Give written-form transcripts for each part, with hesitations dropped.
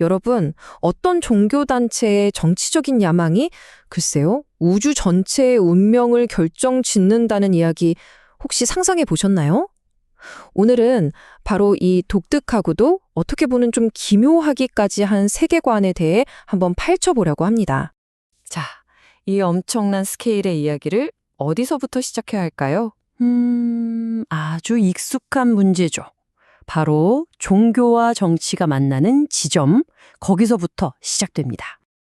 여러분, 어떤 종교단체의 정치적인 야망이 글쎄요, 우주 전체의 운명을 결정짓는다는 이야기 혹시 상상해 보셨나요? 오늘은 바로 이 독특하고도 어떻게 보면 좀 기묘하기까지 한 세계관에 대해 한번 파헤쳐보려고 합니다. 자, 이 엄청난 스케일의 이야기를 어디서부터 시작해야 할까요? 아주 익숙한 문제죠. 바로 종교와 정치가 만나는 지점, 거기서부터 시작됩니다.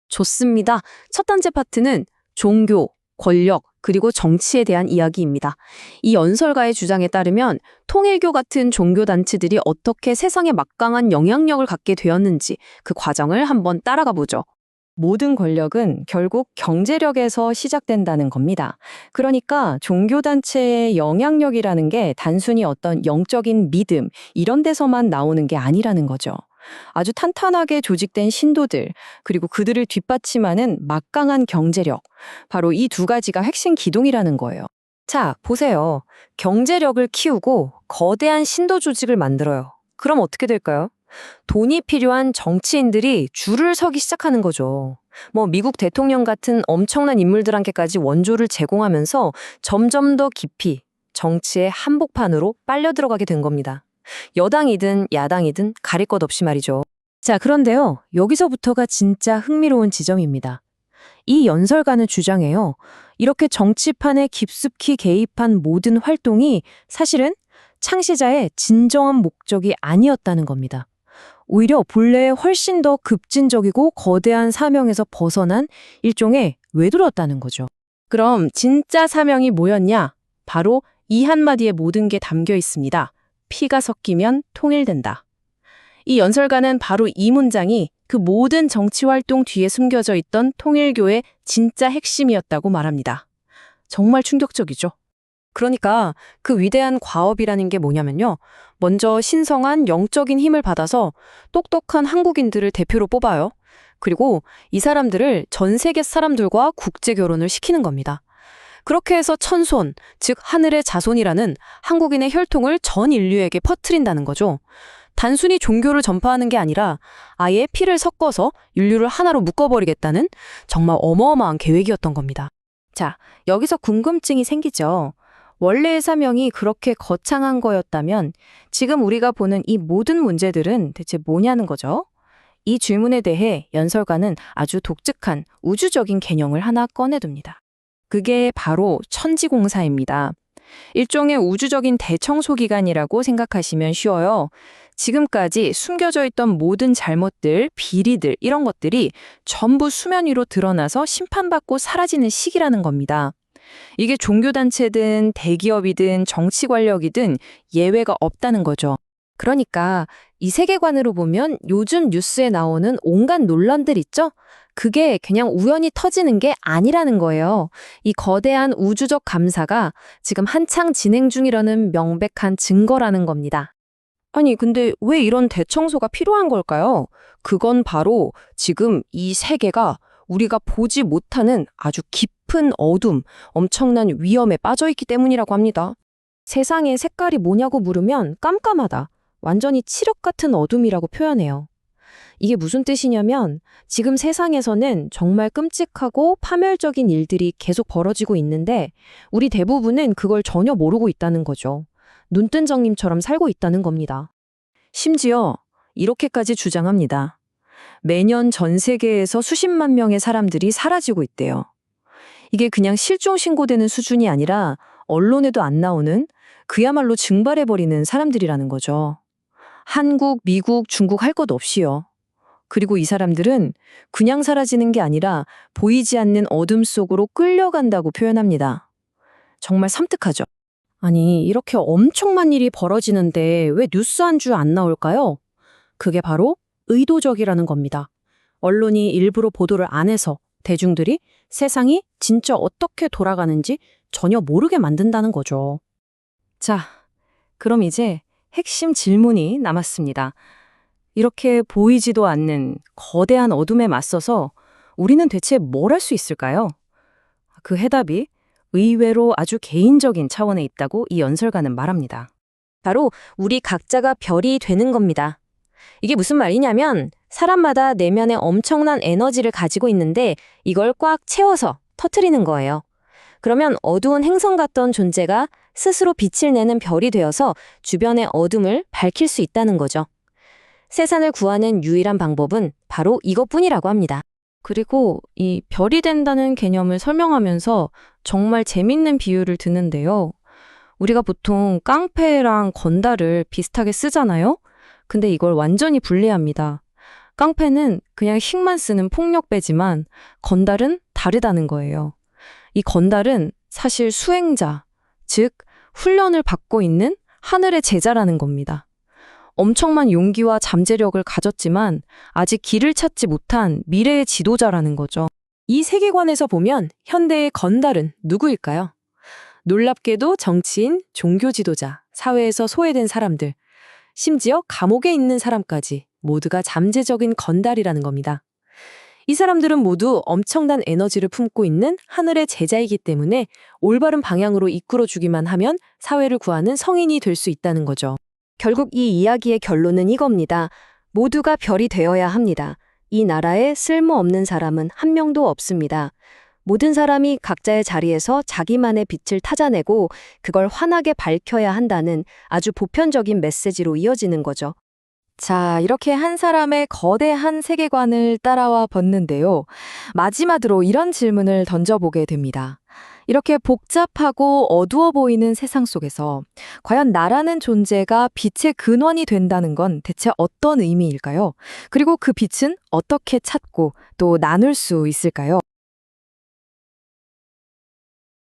좋습니다. 첫 번째 파트는 종교, 권력, 그리고 정치에 대한 이야기입니다. 이 연설가의 주장에 따르면 통일교 같은 종교단체들이 어떻게 세상에 막강한 영향력을 갖게 되었는지 그 과정을 한번 따라가 보죠. 모든 권력은 결국 경제력에서 시작된다는 겁니다. 그러니까 종교단체의 영향력이라는 게 단순히 어떤 영적인 믿음, 이런 데서만 나오는 게 아니라는 거죠. 아주 탄탄하게 조직된 신도들, 그리고 그들을 뒷받침하는 막강한 경제력, 바로 이 두 가지가 핵심 기둥이라는 거예요. 자, 보세요. 경제력을 키우고 거대한 신도 조직을 만들어요. 그럼 어떻게 될까요? 돈이 필요한 정치인들이 줄을 서기 시작하는 거죠. 미국 대통령 같은 엄청난 인물들한테까지 원조를 제공하면서 점점 더 깊이 정치의 한복판으로 빨려 들어가게 된 겁니다. 여당이든 야당이든 가릴 것 없이 말이죠. 자, 그런데요. 여기서부터가 진짜 흥미로운 지점입니다. 이 연설가는 주장해요. 이렇게 정치판에 깊숙이 개입한 모든 활동이 사실은 창시자의 진정한 목적이 아니었다는 겁니다. 오히려 본래의 훨씬 더 급진적이고 거대한 사명에서 벗어난 일종의 외도였다는 거죠. 그럼 진짜 사명이 뭐였냐? 바로 이 한마디에 모든 게 담겨 있습니다. 피가 섞이면 통일된다. 이 연설가는 바로 이 문장이 그 모든 정치활동 뒤에 숨겨져 있던 통일교의 진짜 핵심이었다고 말합니다. 정말 충격적이죠. 그러니까 그 위대한 과업이라는 게 뭐냐면요. 먼저 신성한 영적인 힘을 받아서 똑똑한 한국인들을 대표로 뽑아요. 그리고 이 사람들을 전 세계 사람들과 국제 결혼을 시키는 겁니다. 그렇게 해서 천손, 즉 하늘의 자손이라는 한국인의 혈통을 전 인류에게 퍼뜨린다는 거죠. 단순히 종교를 전파하는 게 아니라 아예 피를 섞어서 인류를 하나로 묶어버리겠다는 정말 어마어마한 계획이었던 겁니다. 자, 여기서 궁금증이 생기죠. 원래의 사명이 그렇게 거창한 거였다면 지금 우리가 보는 이 모든 문제들은 대체 뭐냐는 거죠. 이 질문에 대해 연설가는 아주 독특한 우주적인 개념을 하나 꺼내둡니다. 그게 바로 천지공사입니다. 일종의 우주적인 대청소 기간이라고 생각하시면 쉬워요. 지금까지 숨겨져 있던 모든 잘못들, 비리들 이런 것들이 전부 수면 위로 드러나서 심판받고 사라지는 시기라는 겁니다. 이게 종교단체든 대기업이든 정치 권력이든 예외가 없다는 거죠. 그러니까 이 세계관으로 보면 요즘 뉴스에 나오는 온갖 논란들 있죠? 그게 그냥 우연히 터지는 게 아니라는 거예요. 이 거대한 우주적 감사가 지금 한창 진행 중이라는 명백한 증거라는 겁니다. 아니, 근데 왜 이런 대청소가 필요한 걸까요? 그건 바로 지금 이 세계가 우리가 보지 못하는 아주 깊은 어둠, 엄청난 위험에 빠져 있기 때문이라고 합니다. 세상의 색깔이 뭐냐고 물으면 깜깜하다. 완전히 칠흑 같은 어둠이라고 표현해요. 이게 무슨 뜻이냐면 지금 세상에서는 정말 끔찍하고 파멸적인 일들이 계속 벌어지고 있는데 우리 대부분은 그걸 전혀 모르고 있다는 거죠. 눈뜬 정님처럼 살고 있다는 겁니다. 심지어 이렇게까지 주장합니다. 매년 전 세계에서 수십만 명의 사람들이 사라지고 있대요. 이게 그냥 실종 신고되는 수준이 아니라 언론에도 안 나오는 그야말로 증발해버리는 사람들이라는 거죠. 한국, 미국, 중국 할 것 없이요. 그리고 이 사람들은 그냥 사라지는 게 아니라 보이지 않는 어둠 속으로 끌려간다고 표현합니다. 정말 섬뜩하죠. 아니, 이렇게 엄청난 일이 벌어지는데 왜 뉴스 한 주 안 나올까요? 그게 바로 의도적이라는 겁니다. 언론이 일부러 보도를 안 해서 대중들이 세상이 진짜 어떻게 돌아가는지 전혀 모르게 만든다는 거죠. 자, 그럼 이제 핵심 질문이 남았습니다. 이렇게 보이지도 않는 거대한 어둠에 맞서서 우리는 대체 뭘 할 수 있을까요? 그 해답이 의외로 아주 개인적인 차원에 있다고 이 연설가는 말합니다. 바로 우리 각자가 별이 되는 겁니다. 이게 무슨 말이냐면 사람마다 내면에 엄청난 에너지를 가지고 있는데 이걸 꽉 채워서 터트리는 거예요. 그러면 어두운 행성 같던 존재가 스스로 빛을 내는 별이 되어서 주변의 어둠을 밝힐 수 있다는 거죠. 세상을 구하는 유일한 방법은 바로 이것뿐이라고 합니다. 그리고 이 별이 된다는 개념을 설명하면서 정말 재밌는 비유를 드는데요. 우리가 보통 깡패랑 건달을 비슷하게 쓰잖아요? 근데 이걸 완전히 분리합니다. 깡패는 그냥 힘만 쓰는 폭력배지만 건달은 다르다는 거예요. 이 건달은 사실 수행자, 즉 훈련을 받고 있는 하늘의 제자라는 겁니다. 엄청난 용기와 잠재력을 가졌지만 아직 길을 찾지 못한 미래의 지도자라는 거죠. 이 세계관에서 보면 현대의 건달은 누구일까요? 놀랍게도 정치인, 종교 지도자, 사회에서 소외된 사람들, 심지어 감옥에 있는 사람까지 모두가 잠재적인 건달이라는 겁니다. 이 사람들은 모두 엄청난 에너지를 품고 있는 하늘의 제자이기 때문에 올바른 방향으로 이끌어주기만 하면 사회를 구하는 성인이 될 수 있다는 거죠. 결국 이 이야기의 결론은 이겁니다. 모두가 별이 되어야 합니다. 이 나라에 쓸모없는 사람은 한 명도 없습니다. 모든 사람이 각자의 자리에서 자기만의 빛을 찾아내고 그걸 환하게 밝혀야 한다는 아주 보편적인 메시지로 이어지는 거죠. 자, 이렇게 한 사람의 거대한 세계관을 따라와 봤는데요. 마지막으로 이런 질문을 던져보게 됩니다. 이렇게 복잡하고 어두워 보이는 세상 속에서 과연 나라는 존재가 빛의 근원이 된다는 건 대체 어떤 의미일까요? 그리고 그 빛은 어떻게 찾고 또 나눌 수 있을까요?